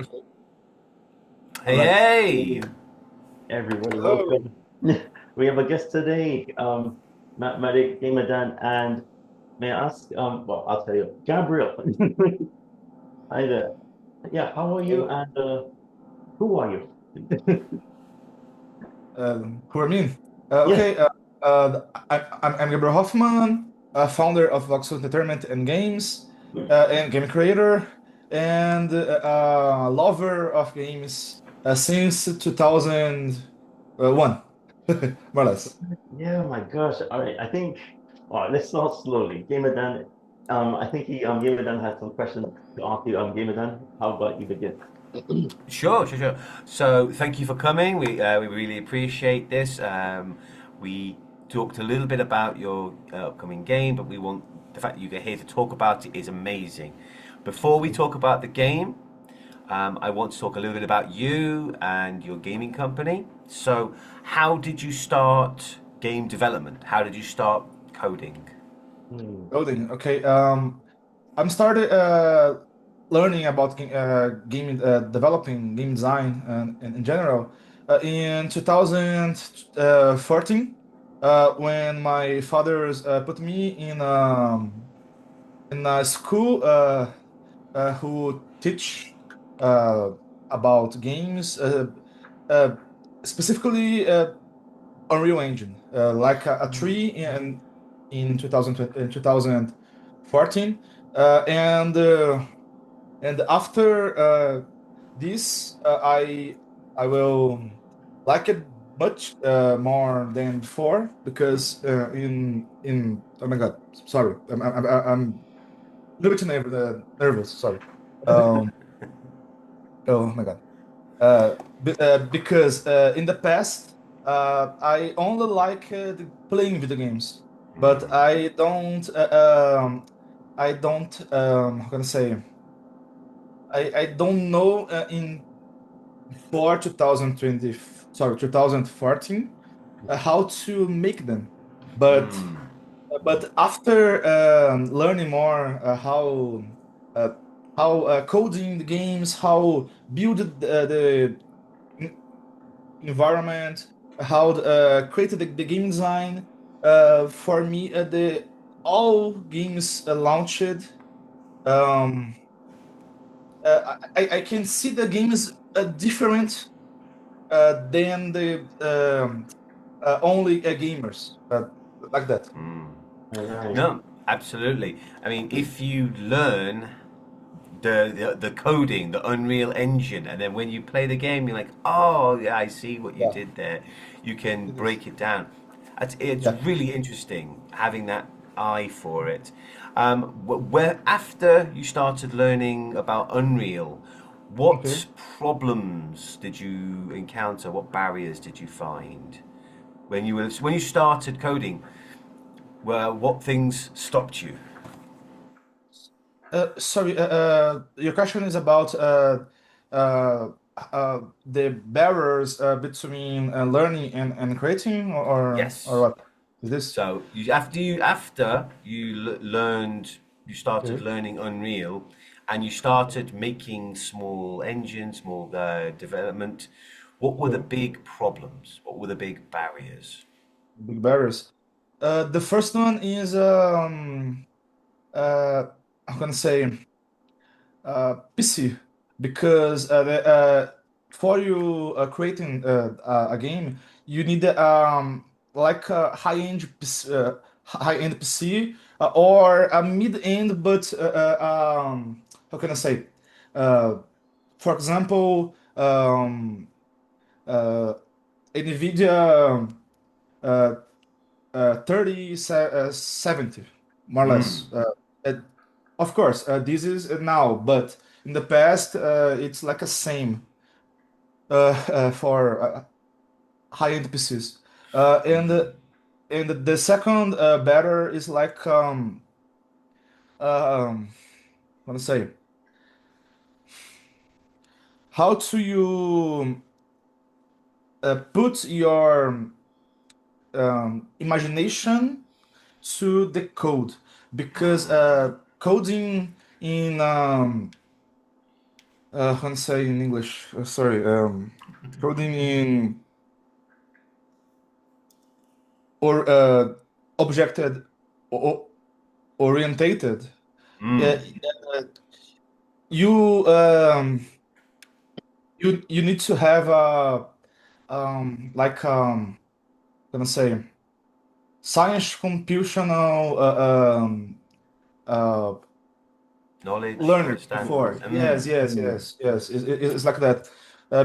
Hey, All right. hey! Everybody, Hello. welcome. We have a guest today, MatMadik, Dan, and may I ask, well, I'll tell you, Gabriel. Hi there. Yeah, how are you and who are you? Who are me? Yes. Okay. I'm Gabriel Hoffmann, founder of Voxels Entertainment and Games, and game creator, and lover of games since 2001, more or less. Yeah, my gosh. All right, all right, let's start slowly. Dan, I think Dan has some questions to ask you. Dan, how about you begin? Sure. So, thank you for coming. We really appreciate this. We talked a little bit about your upcoming game, but we want the fact that you're here to talk about it is amazing. Before we talk about the game, I want to talk a little bit about you and your gaming company. So, how did you start game development? How did you start coding? Hmm. Coding. Okay. I'm started learning about game developing game design and in general in 2014 when my father's put me in a school who teach uh, about games uh, specifically Unreal Engine like a tree in 2014 and after this, I will like it much more than before because in oh my God, sorry, I'm a little bit nervous. Sorry. Um, oh my God. Because in the past, I only like playing video games, but I don't, how can I say? I don't know for 2020, sorry, 2014, how to make them. But after learning more uh, how coding the games, how build the en- environment, how create the game design, for me the all games launched. Um, I can see the games different than the only gamers like that. All right. No, absolutely. I mean, if you learn the coding, the Unreal Engine, and then when you play the game, you're like, oh yeah, I see what you Yeah, did there. You can it is. break it down. It's Yeah. really interesting having that eye for it. Where after you started learning about Unreal, Okay. what problems did you encounter? What barriers did you find when you started coding? Well, what things stopped you? Sorry, your question is about uh, the barriers between learning and creating, or Yes. what is this? So after you learned you started Okay. learning Unreal and you started making small engines, small development. What were the Okay. big problems? What were the big barriers? Big barriers. The first one is uh, I'm gonna say PC because for you creating a game, you need like a high-end PC or a mid-end, but how can I say? Uh, for example, uh, NVIDIA uh, 70, more or less. Uh, of course, this is now, but in the past, it's like a same for high-end PCs. And the second better is like what to say? How to you put your imagination to the code because coding in how to say in English? Sorry, coding in or objected or orientated. Uh, Mm, uh, you you need to have a like gonna say science computational uh, knowledge, learner understanding. before. Yes, yes, Mm, yes, yes. It's like that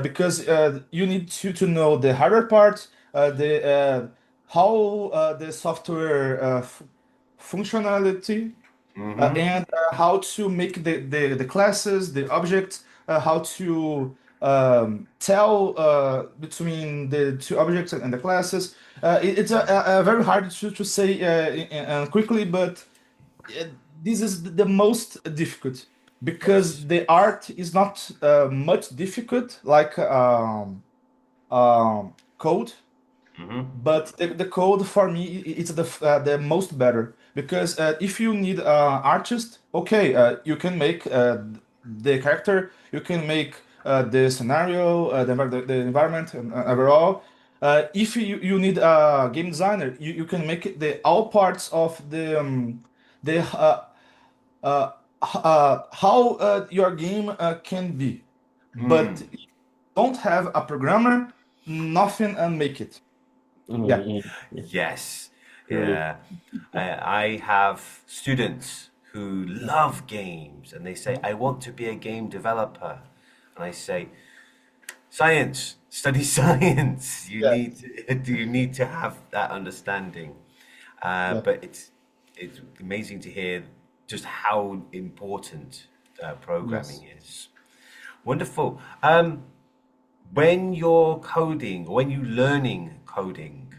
because you need to know the hardware part, the how the software functionality Mm-hmm. and how to make the classes, the objects, how to tell between the two objects and the classes. It's a very hard to say quickly, but uh, this is the most difficult because Yes. the art is not much difficult like code, Mm-hmm. but the code for me it's the most better because if you need artist, okay, you can make the character, you can make the scenario, the environment, and overall. If you need a game designer, you can make the all parts of the uh, how your game can be. But Mm. if you don't have a programmer, nothing make it. Yeah. yeah, Yes. truly. Yeah. I have students who love games and they say, I want to be a game developer. And I say, science, study science. Yeah. You need to have that understanding. Yeah. But it's amazing to hear just how important Yes. programming is. Wonderful. When you're coding, or when you learning coding,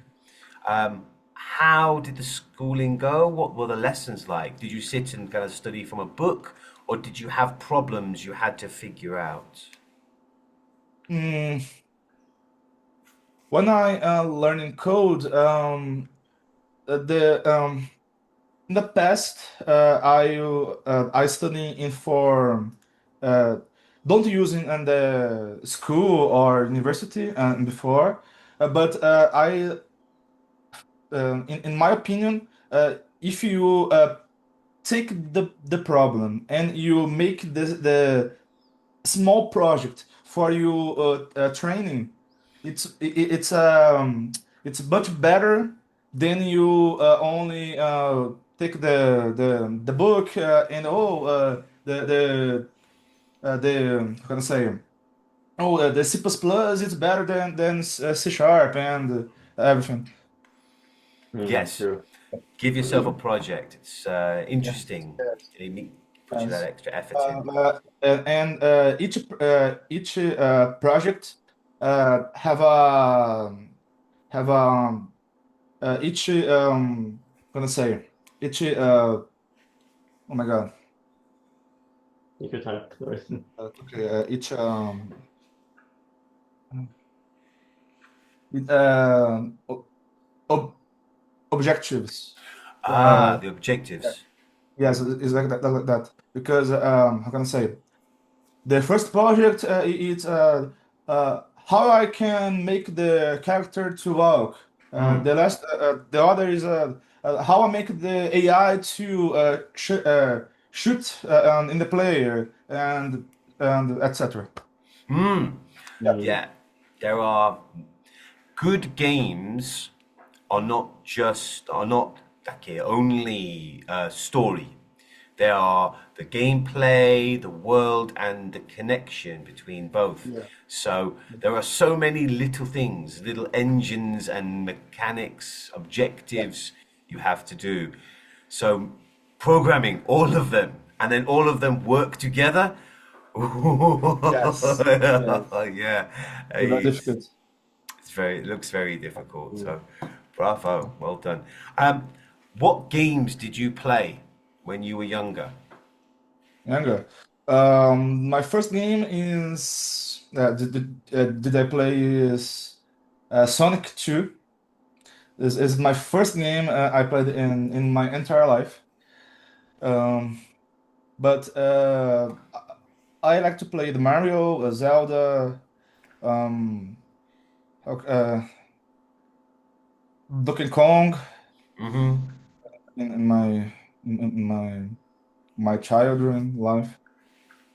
how did the schooling go? What were the lessons like? Did you sit and kind of study from a book, or did you have problems you had to figure out? Mm, when I learning code, the in the past, I study in for uh, don't using in the school or university before, but I in my opinion, if you take the problem and you make the small project for you training, it's much better than you only take the book and the how can I say the C++ it's better than C sharp and everything. Yes, True. give yourself a project. It's Yes, interesting. yes, You need put you that yes. extra effort in. And each project have a each gonna say each oh my God. Take your time. Okay, each it, ob objectives. Ah, Uh, the objectives. yes, it's like that because how can I say the first project it's how I can make the character to walk. Mm. The other is how I make the AI to shoot in the player and etc. Mm. Yeah. Mm, Yeah, there are good games are not okay, only story. They are the gameplay, the world, and the connection between both. Yeah. So there are so many little things, little engines and mechanics, Yeah. objectives you have to do. So programming all of them, and then all of them work together. Yes. Yes. Yeah, It's very it's difficult. it looks very difficult. mm. So, bravo, well done. Um, what games did you play when you were younger? Younger. My first game is did I play is Sonic 2. This is my first game I played in my entire life. Um, but I like to play the Mario, Zelda, um, Donkey Kong Mm-hmm. in my childhood life.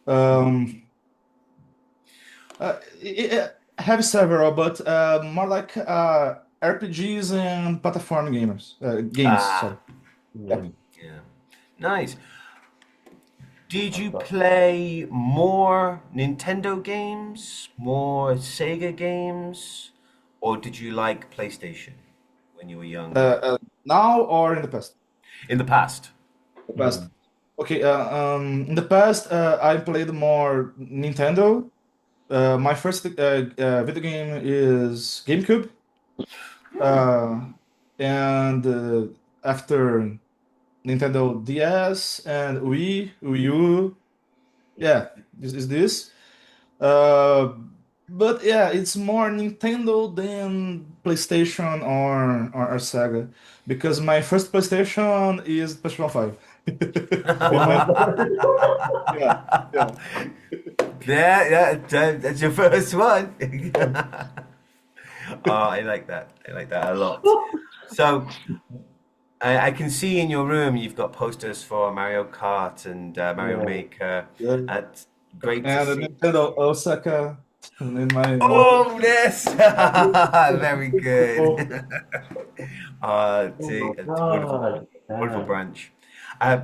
Um, I have several, but more like RPGs and platform games. Ah, Sorry. Yep. Mm, yeah. Nice. Did that's you tough. play more Nintendo games, more Sega games, or did you like PlayStation when you were younger? Now or in the past? In the past. The past. Mm. Okay. In the past, I played more Nintendo. My first video game is GameCube. Uh, and after Nintendo DS and Wii U, yeah, this is this. Uh, but yeah, it's more Nintendo than PlayStation or Sega because my first PlayStation is PlayStation 5. And my yeah, yeah. That's your first one. Yeah. Oh, I like that. I like that a lot. So I can see in your room you've got posters for Mario Kart and Mario Yeah. Maker. Yeah. That's great to And the see. Nintendo Osaka in my Oh, yes! Very Oh, good. oh my It's a wonderful, God. wonderful Damn. branch. Uh,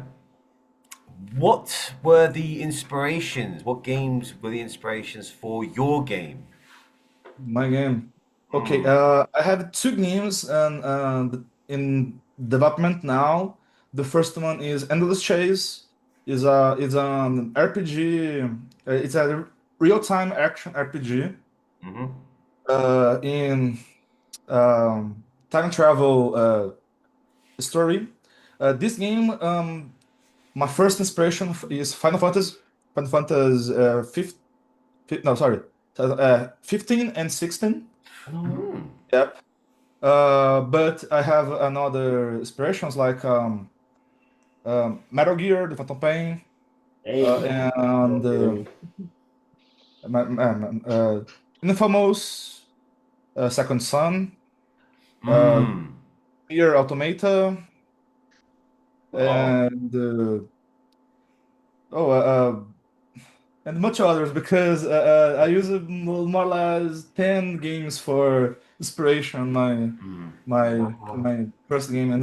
what were the inspirations? What games were the inspirations for your game? my game. Okay, Hmm. I have two games and in development now. The first one is Endless Chase. Is an RPG. It's a real-time action RPG Hmm. in time travel story. This game, my first inspiration is Final Fantasy 15, no, sorry, 15 and 16. Oh, Hmm. Yep. But I have another inspirations like Metal Gear, The Phantom Pain, hey. and Okay. Infamous, Second Son, uh, Hmm. Nier Automata, Oh, and oh, and much others because I use more or less 10 games for inspiration. Hmm. wow. My first game in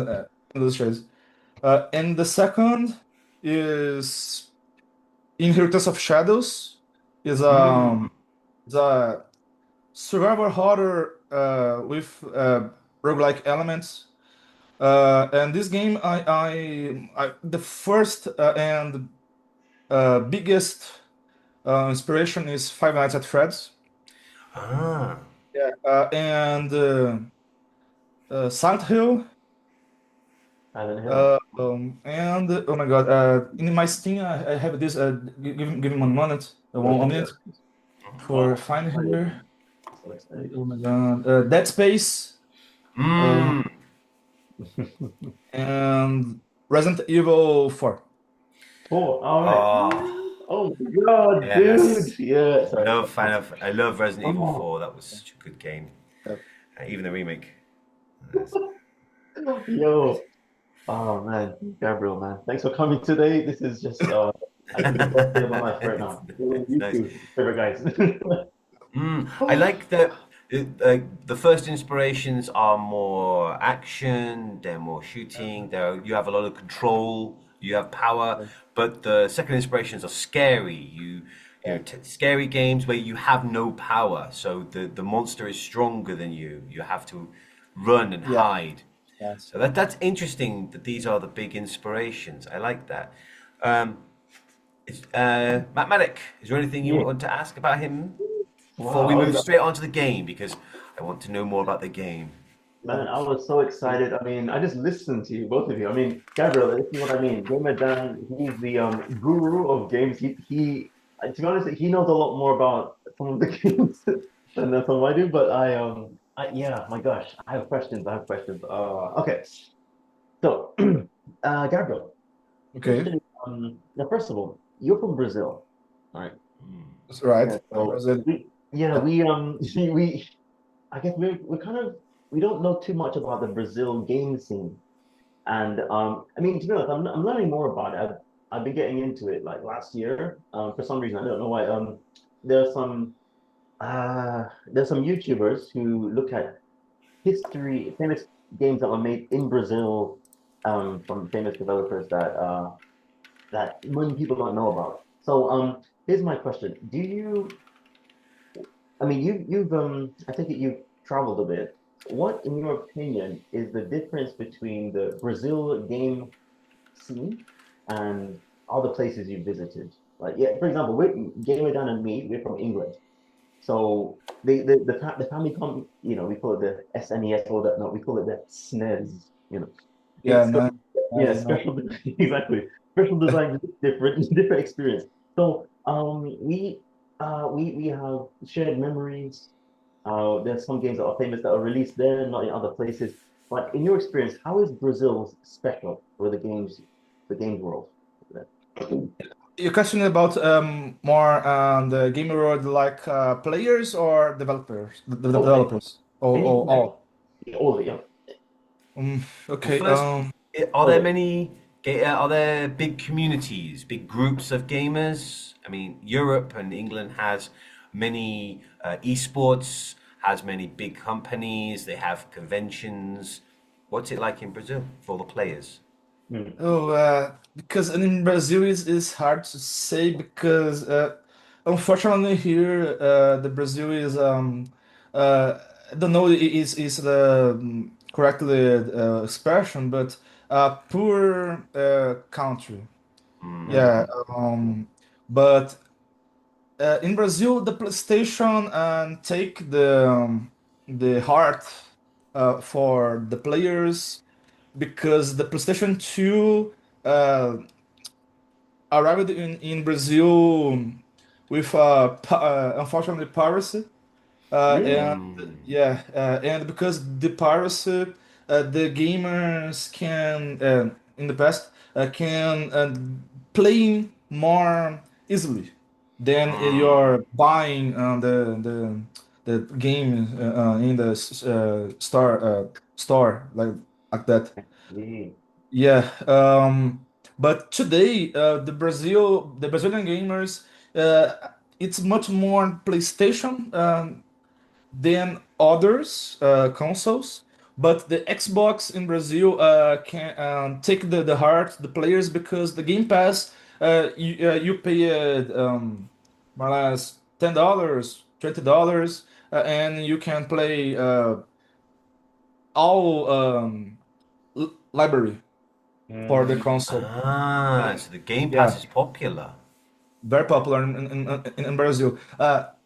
those shows. And the second is Inheritance of Shadows. Is Hmm. is a survival horror with roguelike elements. And this game, I the first and biggest inspiration is Five Nights at Freddy's. Ah. Yeah. And Silent Hill. Silent Hill. And oh my God, in my Steam, I have this. Give me 1 minute, one Yeah. minute for Oh, find excited. here. So excited. Oh my God, Dead Space, uh, Hmm. and Resident Evil 4. Four. All right. Oh. Oh my God, dude. Yes. Yeah. Sorry. I love Resident Evil Oh. 4. That was such a good game. Uh, Even the remake. Yes. Yo. Oh man, Gabriel, man. Thanks for coming today. This is just I think the best day of my life right now. It's You nice. two, favorite guys. I like that the first inspirations are more action, they're more shooting, you have a lot of control, you have power, but the second inspirations are scary. Scary games where you have no power, so the monster is stronger than you. You have to run and yeah, hide. yes. So that's interesting that these are the big inspirations. I like that. Um, MatMadik, is there anything you Yeah. want to ask about him before we Wow. move straight on to the game? Because I want to know more about the game. Man, I was so excited. I mean, I just listened to you, both of you. I mean, Gabriel, this is what I mean. Gamer Dan, he's the guru of games. To be honest, he knows a lot more about some of the games than some I do. But yeah, my gosh, I have questions. I have questions. Okay. So, Gabriel, Okay. question. Now, first of all, you're from Brazil, all right? That's right. Yeah, I'm so Brazilian. yeah, Yeah. we I guess we're kind of we don't know too much about the Brazil game scene. And I mean, to be honest, I'm learning more about it. I've been getting into it like last year. For some reason, I don't know why. There's some there's some YouTubers who look at famous games that were made in Brazil, from famous developers that many people don't know about. So here's my question: Do you? I mean, I think you've traveled a bit. What, in your opinion, is the difference between the Brazil game scene and other places you visited? Like, yeah, for example, Gamer Dan and me, we're from England. So the family come, we call it the SNES or that, no, we call it the SNES, Yeah, It's got, no, yeah, I know. special, exactly. Special design, different experience. So we have shared memories. There's some games that are famous that are released there, not in other places. But in your experience, how is Brazil special for the games world? Your question about more the game world, like players or developers, the Oh, developers, or any, all. all of it, yeah. Well, Okay. first, are All there of it. are there big communities, big groups of gamers? I mean, Europe and England has many esports, has many big companies, they have conventions. What's it like in Brazil for the players? Mm. Oh, because in Brazil is hard to say because unfortunately here the Brazil is I don't know is the correctly expression, but poor country. Yeah, but in Brazil the PlayStation take the heart for the players because the PlayStation 2 uh, arrived in Brazil with unfortunately piracy. Really? And yeah, and because the piracy, the gamers can in the past can play more easily than you're buying the game in the store like that. Really? Yeah, but today the Brazilian gamers it's much more PlayStation than others consoles. But the Xbox in Brazil can take the heart the players because the Game Pass you pay more or less $10, $20, and you can play all library for the Mm. console. Ah, And so the Game Pass yeah, is popular. very popular in Brazil.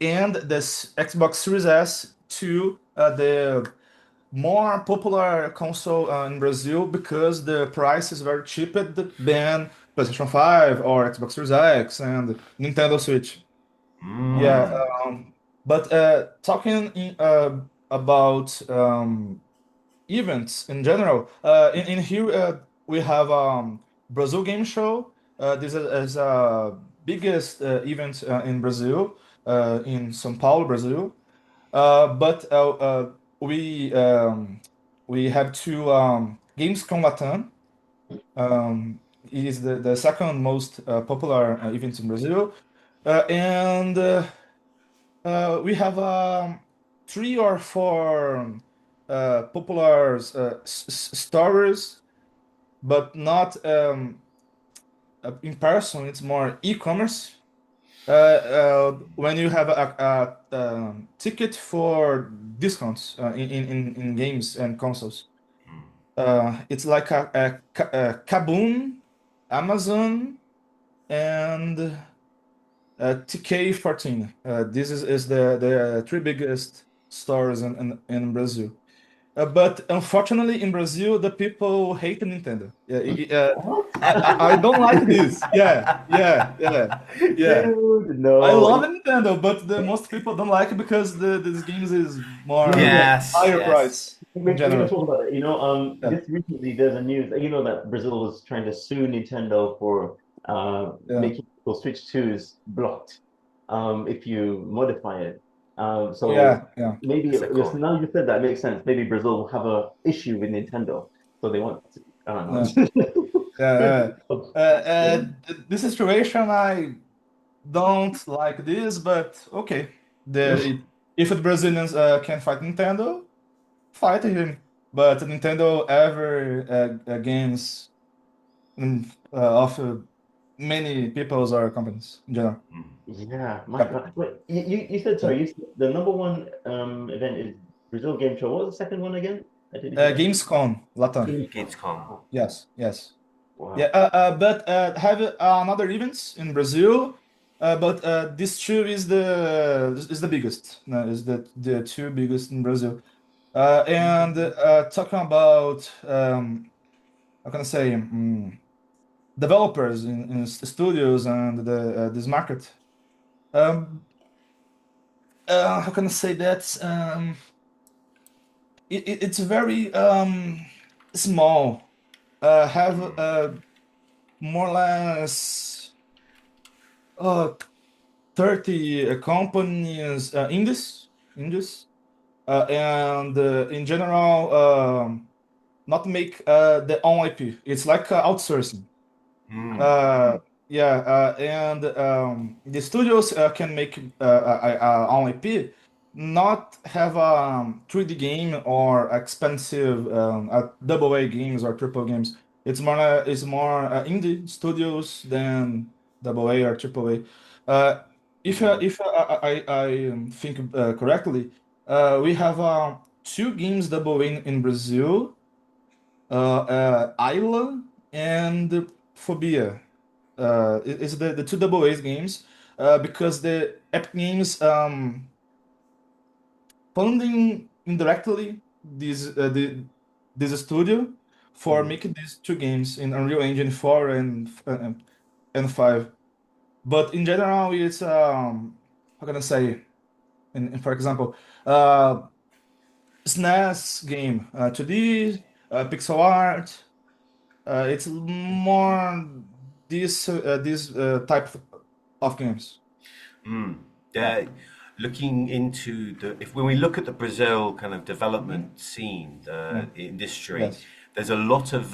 And this Xbox Series S to the more popular console in Brazil because the price is very cheap than PlayStation 5 or Xbox Series X and Nintendo Switch. Yeah, but talking about events in general. In here we have Brazil Game Show. This is biggest event in Brazil, in São Paulo, Brazil. But we have two Gamescom Latam. It is the second most popular event in Brazil, and we have three or four popular stores, but not in person. It's more e-commerce. When you have a ticket for discounts in games and consoles, it's like a Kaboom, Amazon, and TK14. This is the three biggest stores in Brazil. But unfortunately, in Brazil, the people hate Nintendo. Yeah, What? I don't like this. Yeah, yeah, yeah, yeah. Dude, I no. love Nintendo, but the most people don't like it because these games is Yeah, more yeah. Yes, higher yes. price in We're gonna general. talk about it. Yeah, Just recently there's a news. That Brazil was trying to sue Nintendo for yeah. making people Switch 2s blocked. if you modify it. So Yeah. maybe That's so yes, cool. now you said that, it makes sense. Maybe Brazil will have a issue with Nintendo, so they want to, I don't Yeah. know. Yeah. Yeah. This situation, I don't like this, but okay. If the Brazilians can fight Nintendo, fight him. But Nintendo ever games of many peoples or companies in general. Yeah, my Yep. God. Wait, you said, Yeah. sorry, you said the number one event is Brazil Game Show. What was the second one again? I didn't hear. Gamescom, Latam. Gamescom. Wow. Yes. Yeah, Wow. but have another events in Brazil, but this two is the biggest. No, is the two biggest in Brazil. And talking about how can I say developers in studios and this market. Um, how can I say that? It's very small. Have more or less. 30 companies in this and in general not make the own IP. It's like outsourcing. Uh, yeah, and the studios can make own IP, not have a 3D game or expensive AA games or triple games. It's more indie studios than AA or AAA. Uh, if I think correctly, we have two games AA in Brazil, Isla and Phobia. It's the two double A's games because the Epic Games funding indirectly this studio for Mhm. making these two games in Unreal Engine 4 and 5. But in general, it's how can I say? For example, SNES game, 2D, pixel art. It's more this type of games. Yeah. Yeah, looking into the if when we look at the Brazil kind of Mhm. development scene, Yeah. the industry, Yes. there's a lot of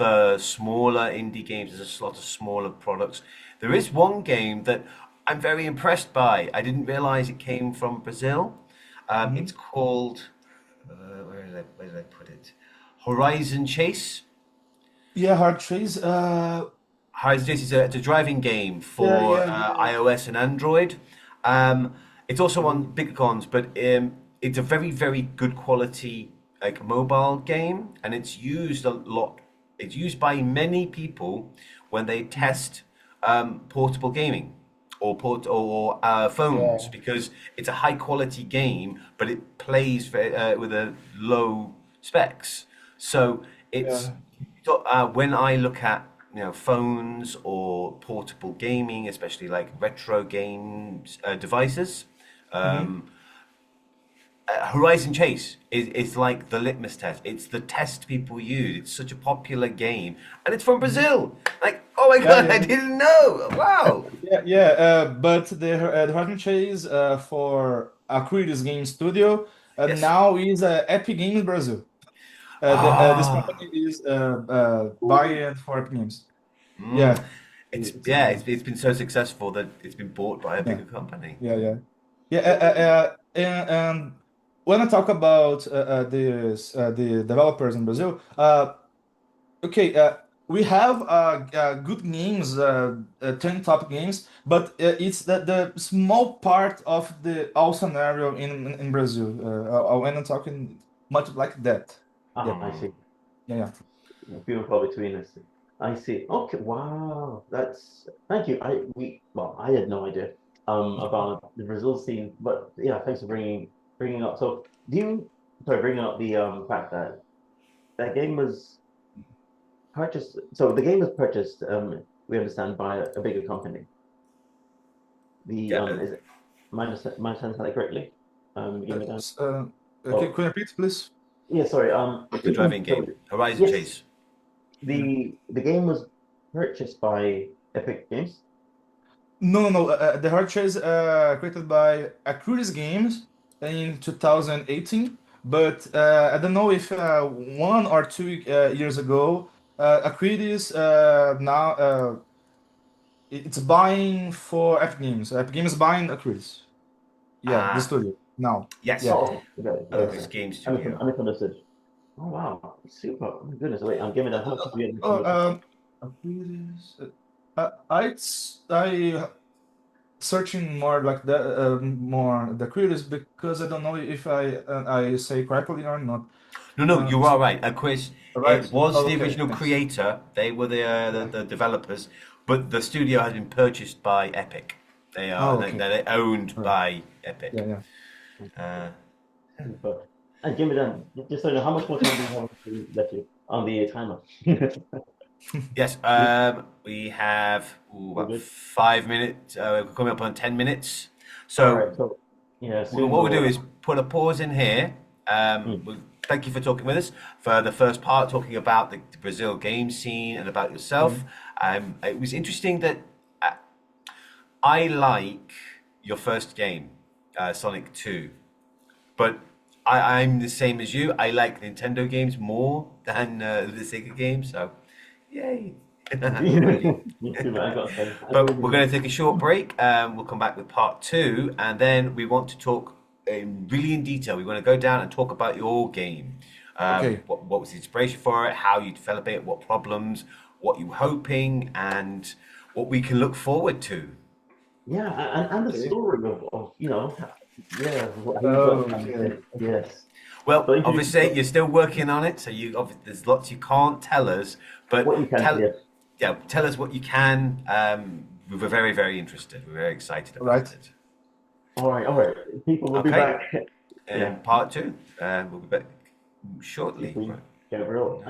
smaller indie games. There's a lot of smaller products. There is one game that I'm very impressed by. I didn't realize it came from Brazil. It's Mhm. called where did I put it? Horizon Chase. Yeah, hard trace. Horizon Chase is it's a driving game Yeah, for yeah. iOS and Android. It's also on big cons, but it's a very, very good quality like mobile game, and it's used a lot. It's used by many people when they Mhm. test portable gaming or phones Yeah, because it's a high quality game, but it plays with a low specs. So it's yeah. when I look at phones or portable gaming, especially like retro games devices, Hmm. Horizon Chase is like the litmus test. It's the test people use. It's such a popular game, and it's from Hmm. Brazil. Like, oh my Yeah, god, I yeah. didn't know. Wow. Yeah. But the hard chase for Acridis Game Studio Yes. now is Epic Games Brazil. This Ah. company is buying for Epic Games. Mm. Yeah. It's It's, yeah. It's been so successful that it's been bought by a yeah. bigger company. Yeah. And when I talk about the developers in Brazil, okay, we have good games, 10 top games, but it's the small part of the all scenario in Brazil. When I'm talking much like that. Yeah, I Mm. see. yeah. Few and far between us. I see. Okay, wow. That's thank you. I had no idea about the Brazil scene, but yeah, thanks for bringing up. So do you sorry, bringing up the fact that that game was purchased. So the game was purchased. We understand by a bigger company. The Yeah. is it my understanding that correctly? Game it down. Can Oh you repeat, please? yeah, sorry. The driving So game, Horizon yes, Chase. Yeah. the game was purchased by Epic Games. No. The hard chase created by Acrutis Games in 2018, but I don't know if 1 or 2 years ago, Acrutis now it's buying for Epic Games. Epic Games buying Acrutis. Yeah, the Ah, studio now. yes, Yeah. Oh, okay. I Yeah, think yeah. it's game I studio. misunderstood. Oh wow, super! Oh my goodness. Wait, I'm giving that. How much do you have Oh, information? Acrutis. I searching more like the more the Acrutis because I don't know if I say correctly or not. No, no, you are So, right. Of course, it right. was Oh, the okay. original Thanks. creator. They were Yeah. the developers, but the studio has been purchased by Epic. Oh, okay. They're owned All right. by Epic. Yeah, yeah. Uh, Super. And give me that. Just so you know, how much more time do you have left you on the timer? yes, You- we have You're about good. 5 minutes. We're coming up on 10 minutes. All So right. So yeah, soon what we'll do we'll. is put a pause in here. Mm, Thank you for talking with us for the first part, talking about the Brazil game scene and about yourself. Mhm. It was interesting that uh, I like your first game, Sonic 2, but I'm the same as you. I like Nintendo games more than the Sega games, so yay. Brilliant. Me too, man. I got some. I don't But really we're know. going to take a short break. We'll come back with part two, and then we want to talk really in detail. We want to go down and talk about your game. Okay. What was the inspiration for it? How you develop it? What problems? What you hoping? And what we can look forward to. Yeah, and the Okay. story of yeah, how you got down Okay. there. Yes. Well, So introduce obviously, you're still working on it, so there's lots you can't tell us. But what you can. tell, Yes. yeah, tell us what you can. We're very, very interested. We're very excited All about right. it. All right. All right. People will be Okay. back. Yeah. Part two. We'll be back shortly. Gabriel.